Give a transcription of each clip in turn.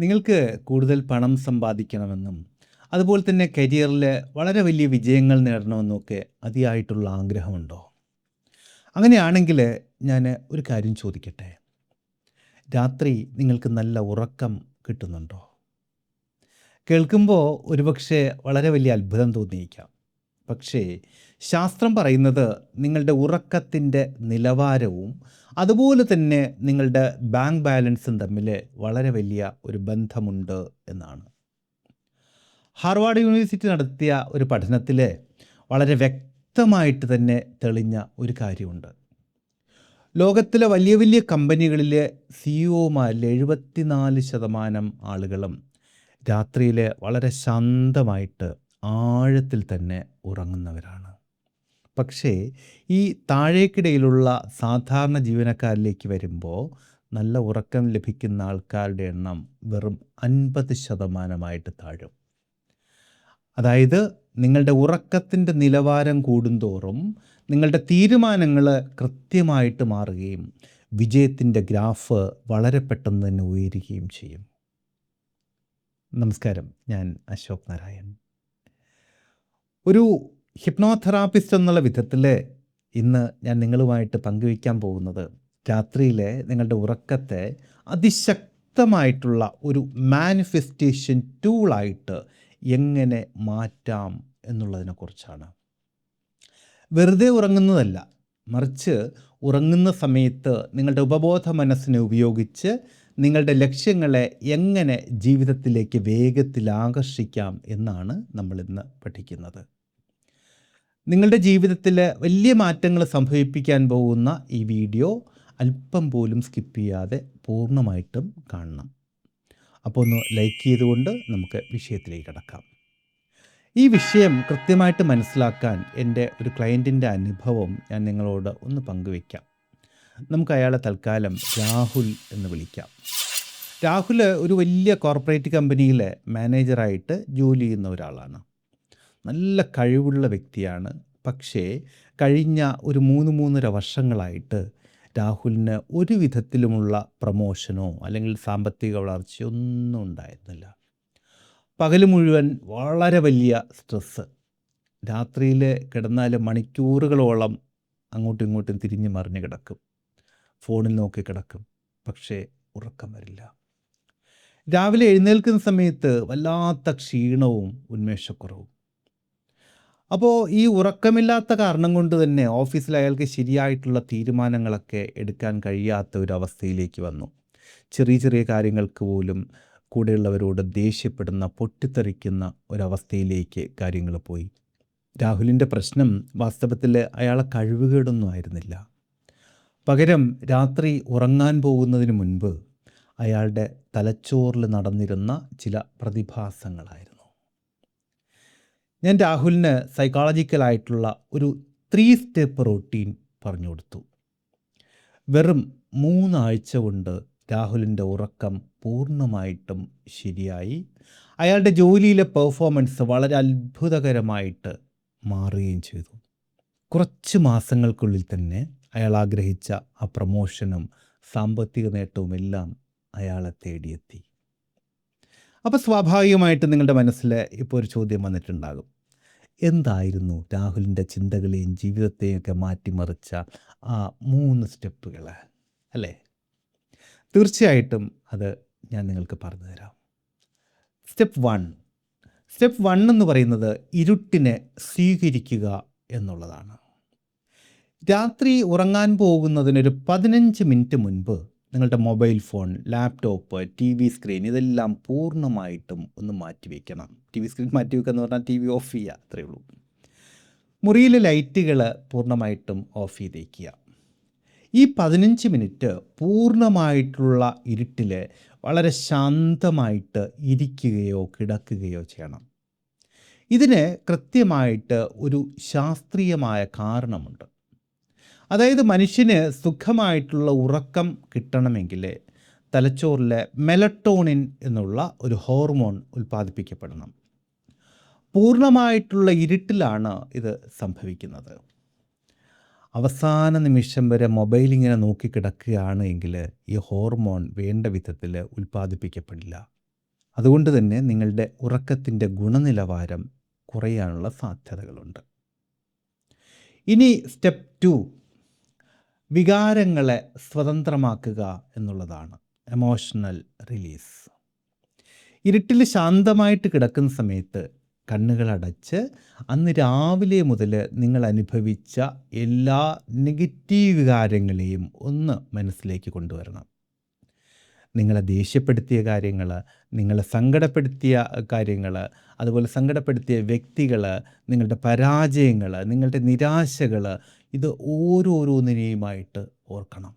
നിങ്ങൾക്ക് കൂടുതൽ പണം സമ്പാദിക്കണമെന്നും അതുപോലെ തന്നെ കരിയറിൽ വളരെ വലിയ വിജയങ്ങൾ നേടണമെന്നൊക്കെ അതിയായിട്ടുള്ള ആഗ്രഹമുണ്ടോ? അങ്ങനെയാണെങ്കിൽ ഞാൻ ഒരു കാര്യം ചോദിക്കട്ടെ. രാത്രി നിങ്ങൾക്ക് നല്ല ഉറക്കം കിട്ടുന്നുണ്ടോ? കേൾക്കുമ്പോൾ ഒരുപക്ഷെ വളരെ വലിയ അത്ഭുതം തോന്നിയേക്കാം. പക്ഷേ ശാസ്ത്രം പറയുന്നത് നിങ്ങളുടെ ഉറക്കത്തിൻ്റെ നിലവാരവും അതുപോലെ തന്നെ നിങ്ങളുടെ ബാങ്ക് ബാലൻസും തമ്മിൽ വളരെ വലിയ ഒരു ബന്ധമുണ്ട് എന്നാണ്. ഹാർവാർഡ് യൂണിവേഴ്സിറ്റി നടത്തിയ ഒരു പഠനത്തിൽ വളരെ വ്യക്തമായിട്ട് തന്നെ തെളിഞ്ഞ ഒരു കാര്യമുണ്ട്. ലോകത്തിലെ വലിയ വലിയ കമ്പനികളിലെ സിഇഒമാരിൽ 74% ആളുകളും രാത്രിയിൽ വളരെ ശാന്തമായിട്ട് ആഴത്തിൽ തന്നെ ഉറങ്ങുന്നവരാണ്. പക്ഷേ ഈ താഴേക്കിടയിലുള്ള സാധാരണ ജീവനക്കാരിലേക്ക് വരുമ്പോൾ നല്ല ഉറക്കം ലഭിക്കുന്ന ആൾക്കാരുടെ എണ്ണം വെറും 50% താഴും. അതായത് നിങ്ങളുടെ ഉറക്കത്തിൻ്റെ നിലവാരം കൂടുന്തോറും നിങ്ങളുടെ തീരുമാനങ്ങൾ കൃത്യമായിട്ട് മാറുകയും വിജയത്തിൻ്റെ ഗ്രാഫ് വളരെ പെട്ടെന്ന് തന്നെ ഉയരുകയും ചെയ്യും. നമസ്കാരം, ഞാൻ അശോക് നാരായൺ. ഒരു ഹിപ്നോതെറാപ്പിസ്റ്റ് എന്നുള്ള വിധത്തിൽ ഇന്ന് ഞാൻ നിങ്ങളുമായിട്ട് പങ്കുവയ്ക്കാൻ പോകുന്നത് രാത്രിയിലെ നിങ്ങളുടെ ഉറക്കത്തെ അതിശക്തമായിട്ടുള്ള ഒരു മാനിഫെസ്റ്റേഷൻ ടൂളായിട്ട് എങ്ങനെ മാറ്റാം എന്നുള്ളതിനെക്കുറിച്ചാണ്. വെറുതെ ഉറങ്ങുന്നതല്ല, മറിച്ച് ഉറങ്ങുന്ന സമയത്ത് നിങ്ങളുടെ ഉപബോധ മനസ്സിനെ ഉപയോഗിച്ച് നിങ്ങളുടെ ലക്ഷ്യങ്ങളെ എങ്ങനെ ജീവിതത്തിലേക്ക് വേഗത്തിൽ ആകർഷിക്കാം എന്നാണ് നമ്മളിന്ന് പഠിക്കുന്നത്. നിങ്ങളുടെ ജീവിതത്തിൽ വലിയ മാറ്റങ്ങൾ സംഭവിപ്പിക്കാൻ പോകുന്ന ഈ വീഡിയോ അല്പം പോലും സ്കിപ്പ് ചെയ്യാതെ പൂർണ്ണമായിട്ടും കാണണം. അപ്പോൾ ഒന്ന് ലൈക്ക് ചെയ്തുകൊണ്ട് നമുക്ക് വിഷയത്തിലേക്ക് കടക്കാം. ഈ വിഷയം കൃത്യമായിട്ട് മനസ്സിലാക്കാൻ എൻ്റെ ഒരു ക്ലയൻറ്റിൻ്റെ അനുഭവം ഞാൻ നിങ്ങളോട് ഒന്ന് പങ്കുവയ്ക്കാം. നമുക്ക് അയാളെ തൽക്കാലം രാഹുൽ എന്ന് വിളിക്കാം. രാഹുൽ ഒരു വലിയ കോർപ്പറേറ്റ് കമ്പനിയിലെ മാനേജറായിട്ട് ജോലി ചെയ്യുന്ന ഒരാളാണ്. നല്ല കഴിവുള്ള വ്യക്തിയാണ്. പക്ഷേ കഴിഞ്ഞ ഒരു 3-3.5 വർഷങ്ങളായിട്ട് രാഹുലിന് ഒരു വിധത്തിലുമുള്ള പ്രമോഷനോ അല്ലെങ്കിൽ സാമ്പത്തിക വളർച്ചയോ ഒന്നും ഉണ്ടായിരുന്നില്ല. പകൽ മുഴുവൻ വളരെ വലിയ സ്ട്രെസ്സ്. രാത്രിയിൽ കിടന്നാൽ മണിക്കൂറുകളോളം അങ്ങോട്ടും ഇങ്ങോട്ടും തിരിഞ്ഞ് മറിഞ്ഞ് കിടക്കും, ഫോണിൽ നോക്കി കിടക്കും, പക്ഷേ ഉറക്കം വരില്ല. രാവിലെ എഴുന്നേൽക്കുന്ന സമയത്ത് വല്ലാത്ത ക്ഷീണവും ഉന്മേഷക്കുറവും. അപ്പോൾ ഈ ഉറക്കമില്ലാത്ത കാരണം കൊണ്ട് തന്നെ ഓഫീസിൽ അയാൾക്ക് ശരിയായിട്ടുള്ള തീരുമാനങ്ങളൊക്കെ എടുക്കാൻ കഴിയാത്ത ഒരു അവസ്ഥയിലേക്ക് വന്നു. ചെറിയ ചെറിയ കാര്യങ്ങൾക്ക് പോലും കൂടെയുള്ളവരോട് ദേഷ്യപ്പെടുന്ന, പൊട്ടിത്തെറിക്കുന്ന ഒരവസ്ഥയിലേക്ക് കാര്യങ്ങൾ പോയി. രാഹുലിൻ്റെ പ്രശ്നം വാസ്തവത്തിൽ അയാളെ കഴിവുകേടൊന്നും ആയിരുന്നില്ല. പകരം രാത്രി ഉറങ്ങാൻ പോകുന്നതിന് മുൻപ് അയാളുടെ തലച്ചോറിൽ നടന്നിരുന്ന ചില പ്രതിഭാസങ്ങളായിരുന്നു. ഞാൻ രാഹുലിന് സൈക്കോളജിക്കലായിട്ടുള്ള ഒരു 3 സ്റ്റെപ്പ് റൂട്ടീൻ പറഞ്ഞു കൊടുത്തു. വെറും 3 ആഴ്ച കൊണ്ട് രാഹുലിൻ്റെ ഉറക്കം പൂർണ്ണമായിട്ടും ശരിയായി. അയാളുടെ ജോലിയിലെ പെർഫോമൻസ് വളരെ അത്ഭുതകരമായിട്ട് മാറുകയും ചെയ്തു. കുറച്ച് മാസങ്ങൾക്കുള്ളിൽ തന്നെ അയാൾ ആഗ്രഹിച്ച ആ പ്രമോഷനും സാമ്പത്തിക നേട്ടവും എല്ലാം അയാളെ തേടിയെത്തി. അപ്പോൾ സ്വാഭാവികമായിട്ട് നിങ്ങളുടെ മനസ്സിൽ ഇപ്പോൾ ഒരു ചോദ്യം വന്നിട്ടുണ്ടാകും. എന്തായിരുന്നു രാഹുലിൻ്റെ ചിന്തകളെയും ജീവിതത്തെയും ഒക്കെ മാറ്റിമറിച്ച ആ 3 സ്റ്റെപ്പുകൾ, അല്ലേ? തീർച്ചയായിട്ടും അത് ഞാൻ നിങ്ങൾക്ക് പറഞ്ഞു തരാം. സ്റ്റെപ്പ് 1 എന്ന് പറയുന്നത് ഇരുട്ടിനെ സ്വീകരിക്കുക എന്നുള്ളതാണ്. രാത്രി ഉറങ്ങാൻ പോകുന്നതിനൊരു 15 മിനിറ്റ് മുൻപ് നിങ്ങളുടെ mobile phone, laptop, TV screen ഇതെല്ലാം പൂർണ്ണമായിട്ടും ഒന്ന് മാറ്റിവെക്കണം. TV സ്ക്രീൻ മാറ്റിവെക്കുക എന്ന് പറഞ്ഞാൽ TV ഓഫ് ചെയ്യുക, അത്രയേ ഉള്ളൂ. മുറിയിലെ ലൈറ്റുകൾ പൂർണ്ണമായിട്ടും ഓഫ് ചെയ്തേക്കുക. ഈ 15 മിനിറ്റ് പൂർണ്ണമായിട്ടുള്ള ഇരുട്ടിൽ വളരെ ശാന്തമായിട്ട് ഇരിക്കുകയോ കിടക്കുകയോ ചെയ്യണം. ഇതിന് കൃത്യമായിട്ട് ഒരു ശാസ്ത്രീയമായ കാരണമുണ്ട്. അതായത് മനുഷ്യന് സുഖമായിട്ടുള്ള ഉറക്കം കിട്ടണമെങ്കിൽ തലച്ചോറിലെ മെലട്ടോണിൻ എന്നുള്ള ഒരു ഹോർമോൺ ഉൽപ്പാദിപ്പിക്കപ്പെടണം. പൂർണ്ണമായിട്ടുള്ള ഇരുട്ടിലാണ് ഇത് സംഭവിക്കുന്നത്. അവസാന നിമിഷം വരെ മൊബൈൽ ഇങ്ങനെ നോക്കിക്കിടക്കുകയാണ് എങ്കിൽ ഈ ഹോർമോൺ വേണ്ട വിധത്തിൽ ഉൽപ്പാദിപ്പിക്കപ്പെടില്ല. അതുകൊണ്ട് തന്നെ നിങ്ങളുടെ ഉറക്കത്തിൻ്റെ ഗുണനിലവാരം കുറയാനുള്ള സാധ്യതകളുണ്ട്. ഇനി സ്റ്റെപ്പ് 2, വികാരങ്ങളെ സ്വതന്ത്രമാക്കുക എന്നുള്ളതാണ്. Emotional release. ഇരുട്ടിൽ ശാന്തമായിട്ട് കിടക്കുന്ന സമയത്ത് കണ്ണുകളടച്ച് അന്ന് രാവിലെ മുതൽ നിങ്ങൾ അനുഭവിച്ച എല്ലാ നെഗറ്റീവ് വികാരങ്ങളെയും ഒന്ന് മനസ്സിലേക്ക് കൊണ്ടുവരണം. നിങ്ങളെ ദേഷ്യപ്പെടുത്തിയ കാര്യങ്ങൾ, നിങ്ങളെ സങ്കടപ്പെടുത്തിയ കാര്യങ്ങൾ, അതുപോലെ സങ്കടപ്പെടുത്തിയ വ്യക്തികൾ, നിങ്ങളുടെ പരാജയങ്ങൾ, നിങ്ങളുടെ നിരാശകൾ, ഇത് ഓരോന്നിനെയുമായിട്ട് ഓർക്കണം.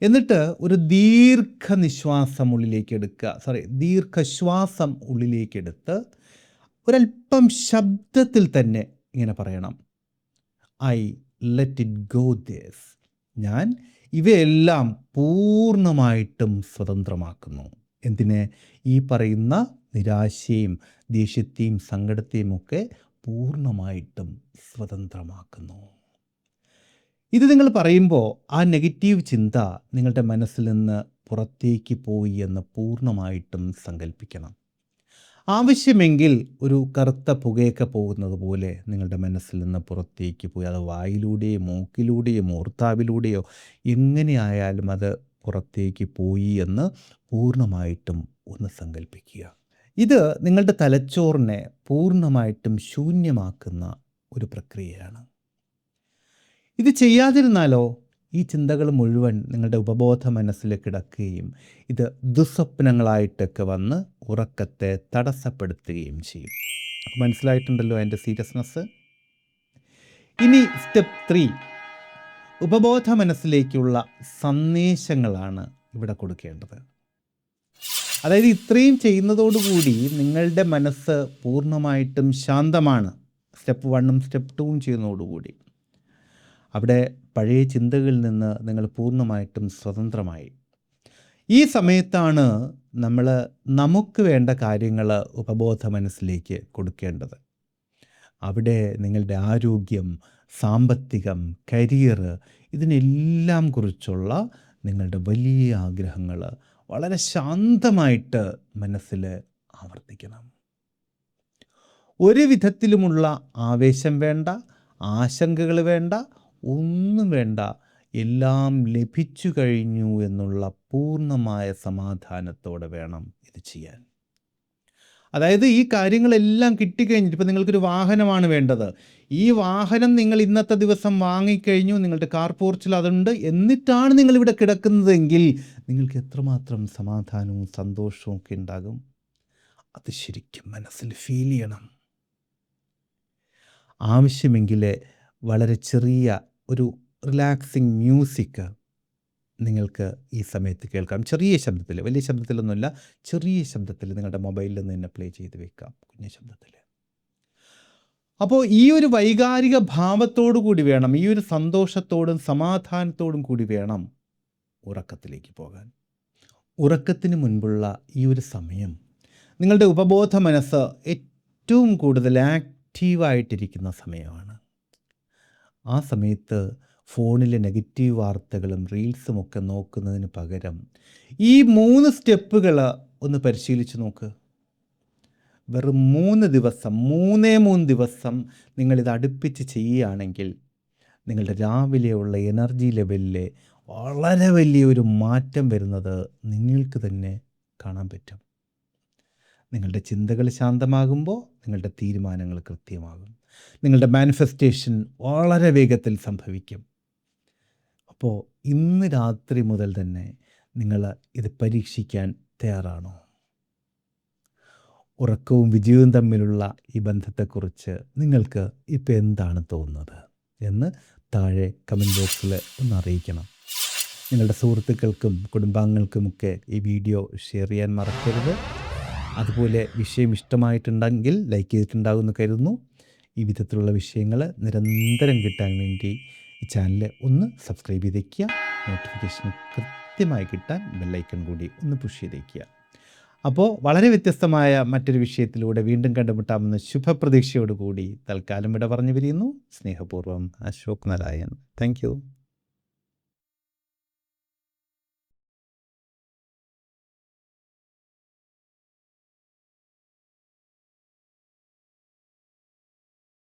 എന്നിട്ട് ഒരു ദീർഘശ്വാസം ഉള്ളിലേക്കെടുത്ത് ഒരല്പം ശബ്ദത്തിൽ തന്നെ ഇങ്ങനെ പറയണം, I let it go this. ഞാൻ ഇവയെല്ലാം പൂർണ്ണമായിട്ടും സ്വതന്ത്രമാക്കുന്നു. എന്തിനെ? ഈ പറയുന്ന നിരാശയും ദേഷ്യത്തെയും സങ്കടത്തെയും ഒക്കെ പൂർണ്ണമായിട്ടും സ്വതന്ത്രമാക്കുന്നു. ഇത് നിങ്ങൾ പറയുമ്പോൾ ആ നെഗറ്റീവ് ചിന്ത നിങ്ങളുടെ മനസ്സിൽ നിന്ന് പുറത്തേക്ക് പോയി എന്ന് പൂർണ്ണമായിട്ടും സങ്കല്പിക്കണം. ആവശ്യമെങ്കിൽ ഒരു കറുത്ത പുകയൊക്കെ പോകുന്നത് പോലെ നിങ്ങളുടെ മനസ്സിൽ നിന്ന് പുറത്തേക്ക് പോയി, അത് വായിലൂടെയോ മൂക്കിലൂടെയോ മൂർത്താവിലൂടെയോ എങ്ങനെയായാലും അത് പുറത്തേക്ക് പോയി എന്ന് പൂർണ്ണമായിട്ടും ഒന്ന് സങ്കല്പിക്കുക. ഇത് നിങ്ങളുടെ തലച്ചോറിനെ പൂർണ്ണമായിട്ടും ശൂന്യമാക്കുന്ന ഒരു പ്രക്രിയയാണ്. ഇത് ചെയ്യാതിരുന്നാലോ ഈ ചിന്തകൾ മുഴുവൻ നിങ്ങളുടെ ഉപബോധ മനസ്സിൽ കിടക്കുകയും ഇത് ദുസ്വപ്നങ്ങളായിട്ടൊക്കെ വന്ന് ഉറക്കത്തെ തടസ്സപ്പെടുത്തുകയും ചെയ്യും. അപ്പോൾ മനസ്സിലായിട്ടുണ്ടല്ലോ അതിൻ്റെ സീരിയസ്നെസ്. ഇനി സ്റ്റെപ്പ് 3, ഉപബോധ മനസ്സിലേക്കുള്ള സന്ദേശങ്ങളാണ് ഇവിടെ കൊടുക്കേണ്ടത്. അതായത് ഇത്രയും ചെയ്യുന്നതോടുകൂടി നിങ്ങളുടെ മനസ്സ് പൂർണ്ണമായിട്ടും ശാന്തമാണ്. സ്റ്റെപ്പ് 1ഉം സ്റ്റെപ്പ് 2ഉം ചെയ്യുന്നതോടുകൂടി അവിടെ പഴയ ചിന്തകളിൽ നിന്ന് നിങ്ങൾ പൂർണ്ണമായിട്ടും സ്വതന്ത്രമായി. ഈ സമയത്താണ് നമ്മൾ നമുക്ക് വേണ്ട കാര്യങ്ങൾ ഉപബോധ മനസ്സിലേക്ക് കൊടുക്കേണ്ടത്. അവിടെ നിങ്ങളുടെ ആരോഗ്യം, സാമ്പത്തികം, കരിയർ, ഇതിനെല്ലാം കുറിച്ചുള്ള നിങ്ങളുടെ വലിയ ആഗ്രഹങ്ങൾ വളരെ ശാന്തമായിട്ട് മനസ്സിൽ ആവർത്തിക്കണം. ഒരു വിധത്തിലുമുള്ള ആവേശം വേണ്ട, ആശങ്കകൾ വേണ്ട, ഒന്നും വേണ്ട. എല്ലാം ലഭിച്ചു കഴിഞ്ഞു എന്നുള്ള പൂർണ്ണമായ സമാധാനത്തോടെ വേണം ഇത് ചെയ്യാൻ. അതായത് ഈ കാര്യങ്ങളെല്ലാം കിട്ടിക്കഴിഞ്ഞിട്ട്, ഇപ്പോൾ നിങ്ങൾക്കൊരു വാഹനമാണ് വേണ്ടത്. ഈ വാഹനം നിങ്ങൾ ഇന്നത്തെ ദിവസം വാങ്ങിക്കഴിഞ്ഞു, നിങ്ങളുടെ കാർ പോർച്ചിൽ അതുണ്ട്, എന്നിട്ടാണ് നിങ്ങളിവിടെ കിടക്കുന്നതെങ്കിൽ നിങ്ങൾക്ക് എത്രമാത്രം സമാധാനവും സന്തോഷവും ഒക്കെ ഉണ്ടാകും. അത് ശരിക്കും മനസ്സിൽ ഫീൽ ചെയ്യണം. ആവശ്യമെങ്കിൽ വളരെ ചെറിയ ഒരു റിലാക്സിങ് മ്യൂസിക് നിങ്ങൾക്ക് ഈ സമയത്ത് കേൾക്കാം. ചെറിയ ശബ്ദത്തിൽ, വലിയ ശബ്ദത്തിലൊന്നുമില്ല, ചെറിയ ശബ്ദത്തിൽ നിങ്ങളുടെ മൊബൈലിൽ നിന്ന് തന്നെ പ്ലേ ചെയ്ത് വെക്കാം, കുഞ്ഞ ശബ്ദത്തിൽ. അപ്പോൾ ഈ ഒരു വൈകാരിക ഭാവത്തോടു കൂടി വേണം, ഈ ഒരു സന്തോഷത്തോടും സമാധാനത്തോടും കൂടി വേണം ഉറക്കത്തിലേക്ക് പോകാൻ. ഉറക്കത്തിന് മുൻപുള്ള ഈ ഒരു സമയം നിങ്ങളുടെ ഉപബോധ മനസ്സ് ഏറ്റവും കൂടുതൽ ആക്റ്റീവായിട്ടിരിക്കുന്ന സമയമാണ്. ആ സമയത്ത് ഫോണിലെ നെഗറ്റീവ് വാർത്തകളും റീൽസും ഒക്കെ നോക്കുന്നതിന് പകരം ഈ 3 സ്റ്റെപ്പുകൾ ഒന്ന് പരിശീലിച്ച് നോക്ക്. വെറും 3 ദിവസം നിങ്ങളിത് അടുപ്പിച്ച് ചെയ്യുകയാണെങ്കിൽ നിങ്ങളുടെ രാവിലെയുള്ള എനർജി ലെവലിൽ വളരെ വലിയൊരു മാറ്റം വരുന്നത് നിങ്ങൾക്ക് തന്നെ കാണാൻ പറ്റും. നിങ്ങളുടെ ചിന്തകൾ ശാന്തമാകുമ്പോൾ നിങ്ങളുടെ തീരുമാനങ്ങൾ കൃത്യമാകും. നിങ്ങളുടെ മാനിഫെസ്റ്റേഷൻ വളരെ വേഗത്തിൽ സംഭവിക്കും. അപ്പോൾ ഇന്ന് രാത്രി മുതൽ തന്നെ നിങ്ങൾ ഇത് പരീക്ഷിക്കാൻ തയ്യാറാണോ? ഉറക്കവും വിജയവും തമ്മിലുള്ള ഈ ബന്ധത്തെക്കുറിച്ച് നിങ്ങൾക്ക് ഇപ്പോൾ എന്താണ് തോന്നുന്നത് എന്ന് താഴെ കമൻറ്റ് ബോക്സിൽ ഒന്ന് അറിയിക്കണം. നിങ്ങളുടെ സുഹൃത്തുക്കൾക്കും കുടുംബാംഗങ്ങൾക്കുമൊക്കെ ഈ വീഡിയോ ഷെയർ ചെയ്യാൻ മറക്കരുത്. അതുപോലെ വിഷയം ഇഷ്ടമായിട്ടുണ്ടെങ്കിൽ ലൈക്ക് ചെയ്തിട്ടുണ്ടാകുമെന്ന് കരുതുന്നു. ഈ വിധത്തിലുള്ള വിഷയങ്ങൾ നിരന്തരം കിട്ടാൻ വേണ്ടി ഈ ചാനൽ ഒന്ന് സബ്സ്ക്രൈബ് ചെയ്തേക്കുക. നോട്ടിഫിക്കേഷൻ കൃത്യമായി കിട്ടാൻ ബെല്ലൈക്കൺ കൂടി ഒന്ന് പുഷ് ചെയ്തേക്കുക. അപ്പോൾ വളരെ വ്യത്യസ്തമായ മറ്റൊരു വിഷയത്തിലൂടെ വീണ്ടും കണ്ടുമുട്ടാമെന്ന ശുഭപ്രതീക്ഷയോടുകൂടി തൽക്കാലം ഇവിടെ പറഞ്ഞു പിരിയുന്നു. സ്നേഹപൂർവ്വം, അശോക് നാരായൺ. Thank you.